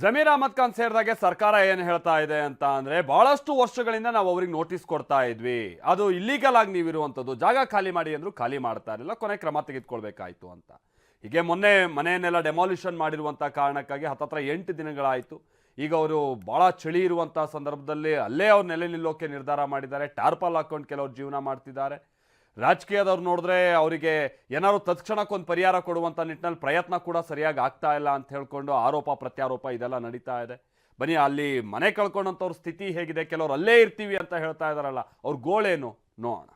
ಜಮೀರ್ ಅಹಮದ್ ಖಾನ್ ಸೇರಿದಾಗೆ ಸರ್ಕಾರ ಏನು ಹೇಳ್ತಾ ಇದೆ ಅಂತ ಅಂದ್ರೆ ಬಹಳಷ್ಟು ವರ್ಷಗಳಿಂದ ನಾವು ಅವ್ರಿಗೆ ನೋಟಿಸ್ ಕೊಡ್ತಾ ಇದ್ವಿ, ಅದು ಇಲ್ಲೀಗಲ್ ಆಗಿ ನೀವಿರುವಂಥದ್ದು, ಜಾಗ ಖಾಲಿ ಮಾಡಿ ಅಂದ್ರು ಖಾಲಿ ಮಾಡ್ತಾ ಇರಲಿಲ್ಲ, ಕೊನೆ ಕ್ರಮ ತೆಗೆದುಕೊಳ್ಬೇಕಾಯ್ತು ಅಂತ. ಹೀಗೆ ಮೊನ್ನೆ ಮನೆಯನ್ನೆಲ್ಲ ಡೆಮಾಲಿಷನ್ ಮಾಡಿರುವಂಥ ಕಾರಣಕ್ಕಾಗಿ ಹತ್ತತ್ರ 8 ದಿನಗಳಾಯಿತು. ಈಗ ಅವರು ಭಾಳ ಚಳಿ ಇರುವಂಥ ಸಂದರ್ಭದಲ್ಲಿ ಅಲ್ಲೇ ಅವ್ರು ನೆಲೆ ನಿಲ್ಲೋಕೆ ನಿರ್ಧಾರ ಮಾಡಿದ್ದಾರೆ. ಟಾರ್ಪಲ್ ಹಾಕೊಂಡು ಕೆಲವರು ಜೀವನ ಮಾಡ್ತಿದ್ದಾರೆ. ರಾಜಕೀಯದವ್ರು ನೋಡಿದ್ರೆ ಅವರಿಗೆ ಏನಾದ್ರು ತತ್ಕ್ಷಣಕ್ಕೊಂದು ಪರಿಹಾರ ಕೊಡುವಂಥ ನಿಟ್ಟಿನಲ್ಲಿ ಪ್ರಯತ್ನ ಕೂಡ ಸರಿಯಾಗಿ ಆಗ್ತಾ ಇಲ್ಲ ಅಂತ ಹೇಳ್ಕೊಂಡು ಆರೋಪ ಪ್ರತ್ಯಾರೋಪ ಇದೆಲ್ಲ ನಡೀತಾ ಇದೆ. ಬನ್ನಿ ಅಲ್ಲಿ ಮನೆ ಕಳ್ಕೊಂಡಂಥವ್ರ ಸ್ಥಿತಿ ಹೇಗಿದೆ, ಕೆಲವರು ಅಲ್ಲೇ ಇರ್ತೀವಿ ಅಂತ ಹೇಳ್ತಾ ಇದಾರಲ್ಲ, ಅವ್ರ ಗೋಳೇನು ನೋಡೋಣ.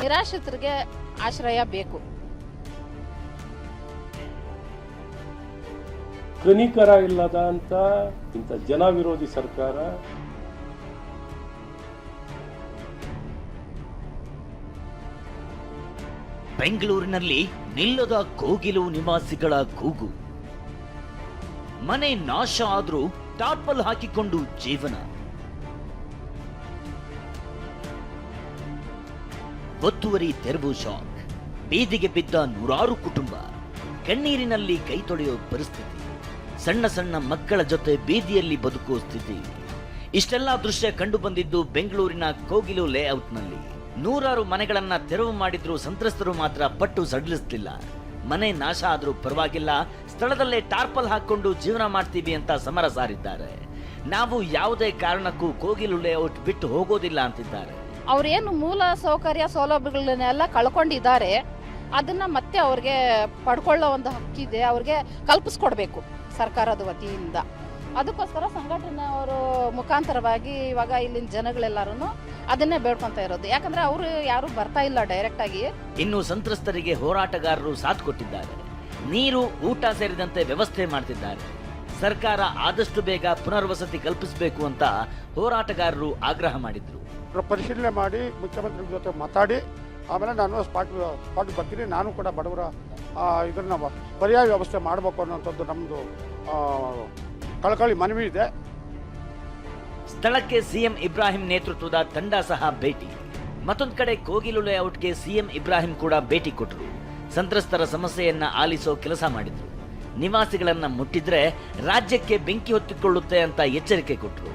ನಿರಾಶ್ರಿತರಿಗೆ ಆಶ್ರಯ ಬೇಕು. ಕನಿಕರ ಇಲ್ಲದ ಅಂತ ಇಂಥ ಜನ ವಿರೋಧಿ ಸರ್ಕಾರ ಬೆಂಗಳೂರಿನಲ್ಲಿ ನಿಲ್ಲದ ಕೋಗಿಲು ನಿವಾಸಿಗಳ ಕೂಗು. ಮನೆ ನಾಶ ಆದ್ರೂ ಟಾರ್ಪಲ್ ಹಾಕಿಕೊಂಡು ಜೀವನ. ಒತ್ತುವರಿ ತೆರವು ಶಾಕ್. ಬೀದಿಗೆ ಬಿದ್ದ ನೂರಾರು ಕುಟುಂಬ. ಕಣ್ಣೀರಿನಲ್ಲಿ ಕೈ ತೊಳೆಯೋ ಪರಿಸ್ಥಿತಿ. ಸಣ್ಣ ಸಣ್ಣ ಮಕ್ಕಳ ಜೊತೆ ಬೀದಿಯಲ್ಲಿ ಬದುಕುವ ಸ್ಥಿತಿ. ಇಷ್ಟೆಲ್ಲ ದೃಶ್ಯ ಕಂಡು ಬಂದಿದ್ದು ಬೆಂಗಳೂರಿನ ಕೋಗಿಲು ಲೇಔಟ್ನಲ್ಲಿ. ನೂರಾರು ಮನೆಗಳನ್ನ ತೆರವು ಮಾಡಿದ್ರು ಸಂತ್ರಸ್ತರು ಮಾತ್ರ ಪಟ್ಟು ಸಡಿಲಿಸ್ತಿಲ್ಲ. ಮನೆ ನಾಶ ಆದ್ರೂ ಪರವಾಗಿಲ್ಲ, ಸ್ಥಳದಲ್ಲೇ ಟಾರ್ಪಲ್ ಹಾಕೊಂಡು ಜೀವನ ಮಾಡ್ತೀವಿ ಅಂತ ಸಮರ ಸಾರಿದ್ದಾರೆ. ನಾವು ಯಾವುದೇ ಕಾರಣಕ್ಕೂ ಕೋಗಿಲು ಲೇಔಟ್ ಬಿಟ್ಟು ಹೋಗೋದಿಲ್ಲ ಅಂತಿದ್ದಾರೆ. ಅವ್ರೇನು ಮೂಲ ಸೌಕರ್ಯ ಸೌಲಭ್ಯಗಳನ್ನೆಲ್ಲ ಕಳ್ಕೊಂಡಿದ್ದಾರೆ, ಅದನ್ನ ಮತ್ತೆ ಅವ್ರಿಗೆ ಪಡ್ಕೊಳ್ಳೋ ಒಂದು ಹಕ್ಕಿದೆ, ಅವ್ರಿಗೆ ಕಲ್ಪಿಸ್ಕೊಡ್ಬೇಕು ಸರ್ಕಾರದ ವತಿಯಿಂದ. ಅದಕ್ಕೋಸ್ಕರ ಸಂಘಟನೆಯವರು ಮುಖಾಂತರವಾಗಿ ಇವಾಗ ಇಲ್ಲಿನ ಜನಗಳೆಲ್ಲರೂ ಅದನ್ನೇ ಬೇಡ್ಕೊಂತ ಇರೋದು. ಯಾಕಂದ್ರೆ ಅವರು ಯಾರು ಬರ್ತಾ ಇಲ್ಲ ಡೈರೆಕ್ಟ್ ಆಗಿ. ಇನ್ನು ಸಂತ್ರಸ್ತರಿಗೆ ಹೋರಾಟಗಾರರು ಸಾಥ್ ಕೊಟ್ಟಿದ್ದಾರೆ. ನೀರು, ಊಟ ಸೇರಿದಂತೆ ವ್ಯವಸ್ಥೆ ಮಾಡ್ತಿದ್ದಾರೆ. ಸರ್ಕಾರ ಆದಷ್ಟು ಬೇಗ ಪುನರ್ವಸತಿ ಕಲ್ಪಿಸಬೇಕು ಅಂತ ಹೋರಾಟಗಾರರು ಆಗ್ರಹ ಮಾಡಿದ್ರು. ಪರಿಶೀಲನೆ ಮಾಡಿ ಮುಖ್ಯಮಂತ್ರಿ ಜೊತೆ ಮಾತಾಡಿ ಆಮೇಲೆ ನಾನು ಸ್ಪಾಟ್ ಬರ್ತೀನಿ. ನಾನು ಕೂಡ ಬಡವರ ಇದನ್ನ ಪರ್ಯಾಯ ವ್ಯವಸ್ಥೆ ಮಾಡಬೇಕು ಅನ್ನೋಂಥದ್ದು ನಮ್ಮದು ಕಳಕಳಿ ಮನವಿ ಇದೆ. ಸ್ಥಳಕ್ಕೆ ಸಿಎಂ ಇಬ್ರಾಹಿಂ ನೇತೃತ್ವದ ತಂಡ ಸಹ ಭೇಟಿ. ಮತ್ತೊಂದು ಕಡೆ ಕೋಗಿಲು ಲೇಔಟ್ಗೆ ಸಿಎಂ ಇಬ್ರಾಹಿಂ ಕೂಡ ಭೇಟಿ ಕೊಟ್ಟರು. ಸಂತ್ರಸ್ತರ ಸಮಸ್ಯೆಯನ್ನ ಆಲಿಸೋ ಕೆಲಸ ಮಾಡಿದ್ರು. ನಿವಾಸಿಗಳನ್ನ ಮುಟ್ಟಿದ್ರೆ ರಾಜ್ಯಕ್ಕೆ ಬೆಂಕಿ ಹೊತ್ತಿಕೊಳ್ಳುತ್ತೆ ಅಂತ ಎಚ್ಚರಿಕೆ ಕೊಟ್ಟರು.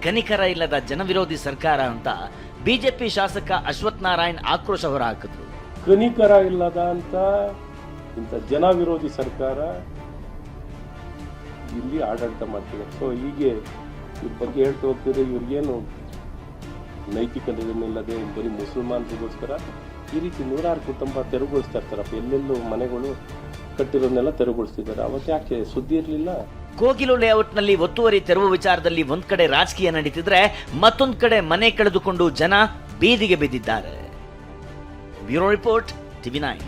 ಕನಿಕರ ಇಲ್ಲದ ಜನವಿರೋಧಿ ಸರ್ಕಾರ ಅಂತ ಬಿಜೆಪಿ ಶಾಸಕ ಅಶ್ವಥ್ ನಾರಾಯಣ್ ಆಕ್ರೋಶ ಹೊರಹಾಕಿದ್ರು. ಕನಿಕರ ಇಲ್ಲದ ಅಂತ ಇಂಥ ಜನ ವಿರೋಧಿ ಸರ್ಕಾರ ಇಲ್ಲಿ ಆಡಳಿತ ಮಾಡ್ತಿದೆ. ಸೊ ಹೀಗೆ ಇವ್ರ ಬಗ್ಗೆ ಹೇಳ್ತಾ ಹೋಗ್ತಿದ್ರೆ ಇವ್ರಿಗೇನು ನೈತಿಕತೆಯನ್ನಿಲ್ಲದೆ ಬರೀ ಮುಸಲ್ಮಾನರಿಗೋಸ್ಕರ ಈ ರೀತಿ ನೂರಾರು ಕುಟುಂಬ ತೆರವುಗೊಳಿಸ್ತಾ ಇರ್ತಾರಪ್ಪ. ಎಲ್ಲೆಲ್ಲೂ ಮನೆಗಳು ಕಟ್ಟಿರೋದನ್ನೆಲ್ಲ ತೆರವುಗೊಳಿಸ್ತಿದ್ದಾರೆ. ಅವತ್ತು ಯಾಕೆ ಸುದ್ದಿ ಇರಲಿಲ್ಲ? ಕೋಗಿಲು ಲೇಔಟ್ನಲ್ಲಿ ಒತ್ತುವರಿ ತೆರವು ವಿಚಾರದಲ್ಲಿ ಒಂದ್ ಕಡೆ ರಾಜಕೀಯ ನಡೀತಿದ್ರೆ ಮತ್ತೊಂದ್ ಕಡೆ ಮನೆ ಕಳೆದುಕೊಂಡು ಜನ ಬೀದಿಗೆ ಬಿದ್ದಿದ್ದಾರೆ. Bureau report, TV9.